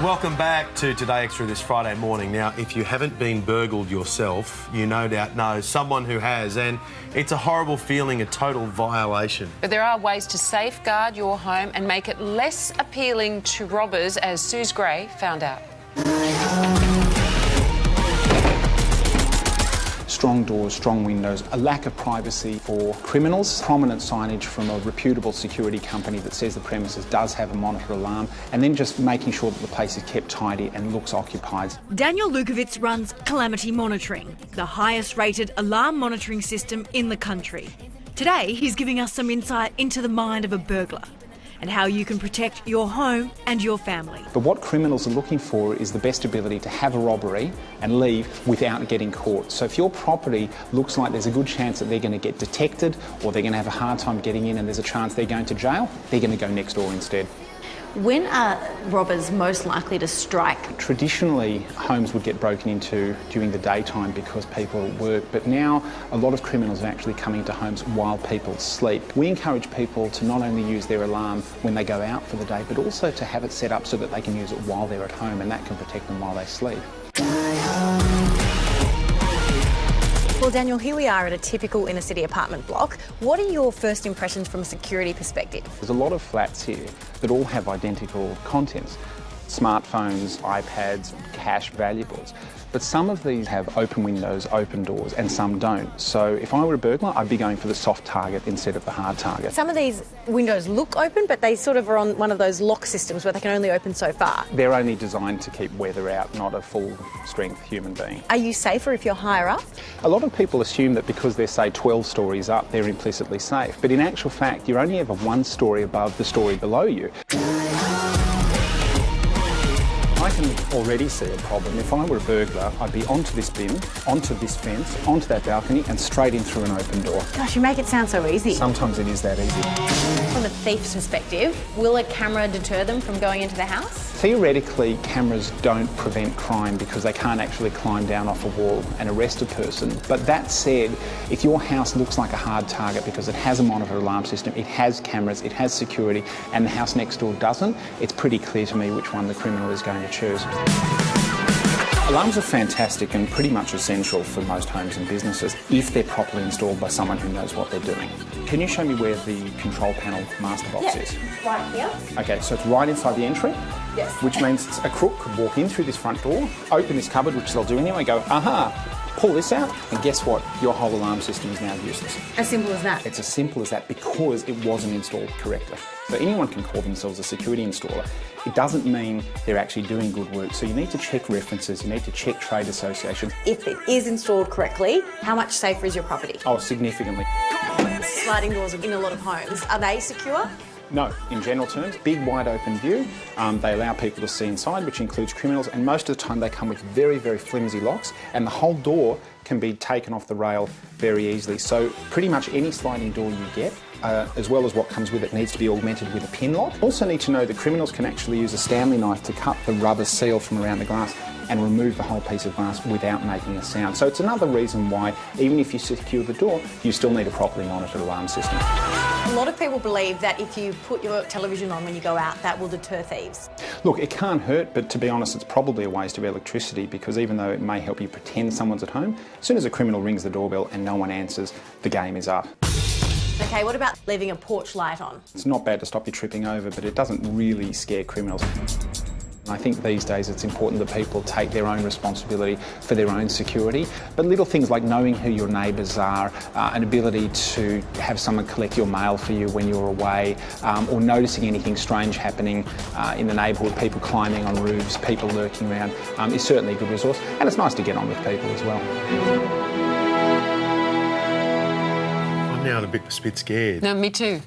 Welcome back to Today Extra this Friday morning. Now, if you haven't been burgled yourself, you no doubt know someone who has, and it's a horrible feeling, a total violation. But there are ways to safeguard your home and make it less appealing to robbers, as Suze Gray found out. Strong doors, strong windows, a lack of privacy for criminals, prominent signage from a reputable security company that says the premises does have a monitor alarm, and then just making sure that the place is kept tidy and looks occupied. Daniel Lukovitz runs Calamity Monitoring, the highest rated alarm monitoring system in the country. Today, he's giving us some insight into the mind of a burglar and how you can protect your home and your family. But what criminals are looking for is the best ability to have a robbery and leave without getting caught. So if your property looks like there's a good chance that they're going to get detected or they're going to have a hard time getting in and there's a chance they're going to jail, they're going to go next door instead. When are robbers most likely to strike? Traditionally, homes would get broken into during the daytime because people work, but now a lot of criminals are actually coming to homes while people sleep. We encourage people to not only use their alarm when they go out for the day, but also to have it set up so that they can use it while they're at home, and that can protect them while they sleep. Well, Daniel, here we are at a typical inner city apartment block. What are your first impressions from a security perspective? There's a lot of flats here that all have identical contents. Smartphones, iPads, cash, valuables. But some of these have open windows, open doors, and some don't. So if I were a burglar, I'd be going for the soft target instead of the hard target. Some of these windows look open, but they sort of are on one of those lock systems where they can only open so far. They're only designed to keep weather out, not a full-strength human being. Are you safer if you're higher up? A lot of people assume that because they're, say, 12 stories up, they're implicitly safe. But in actual fact, you're only ever one story above the story below you. I can already see a problem. If I were a burglar, I'd be onto this bin, onto this fence, onto that balcony, and straight in through an open door. Gosh, you make it sound so easy. Sometimes it is that easy. From a thief's perspective, will a camera deter them from going into the house? Theoretically, cameras don't prevent crime because they can't actually climb down off a wall and arrest a person. But that said, if your house looks like a hard target because it has a monitor alarm system, it has cameras, it has security, and the house next door doesn't, it's pretty clear to me which one the criminal is going to choose. Alarms are fantastic and pretty much essential for most homes and businesses if they're properly installed by someone who knows what they're doing. Can you show me where the control panel master box is? Right here. Okay, so it's right inside the entry? Yes. Which means a crook could walk in through this front door, open this cupboard, which they'll do anyway, go, aha, pull this out, and guess what? Your whole alarm system is now useless. As simple as that. It's as simple as that because it wasn't installed correctly. So anyone can call themselves a security installer. It doesn't mean they're actually doing good work. So you need to check references, you need to check trade associations. If it is installed correctly, how much safer is your property? Oh, significantly. Sliding doors in a lot of homes, are they secure? No, in general terms, big wide open view. They allow people to see inside, which includes criminals, and most of the time they come with very, very flimsy locks, and the whole door can be taken off the rail very easily. So pretty much any sliding door you get, as well as what comes with it, needs to be augmented with a pin lock. Also need to know that criminals can actually use a Stanley knife to cut the rubber seal from around the glass and remove the whole piece of glass without making a sound. So it's another reason why, even if you secure the door, you still need a properly monitored alarm system. A lot of people believe that if you put your television on when you go out, that will deter thieves. Look, it can't hurt, but to be honest, it's probably a waste of electricity because even though it may help you pretend someone's at home, as soon as a criminal rings the doorbell and no one answers, the game is up. Okay, what about leaving a porch light on? It's not bad to stop you tripping over, but it doesn't really scare criminals. I think these days it's important that people take their own responsibility for their own security. But little things like knowing who your neighbours are, an ability to have someone collect your mail for you when you're away, or noticing anything strange happening in the neighbourhood, people climbing on roofs, people lurking around, is certainly a good resource. And it's nice to get on with people as well. I'm now a bit scared. No, me too.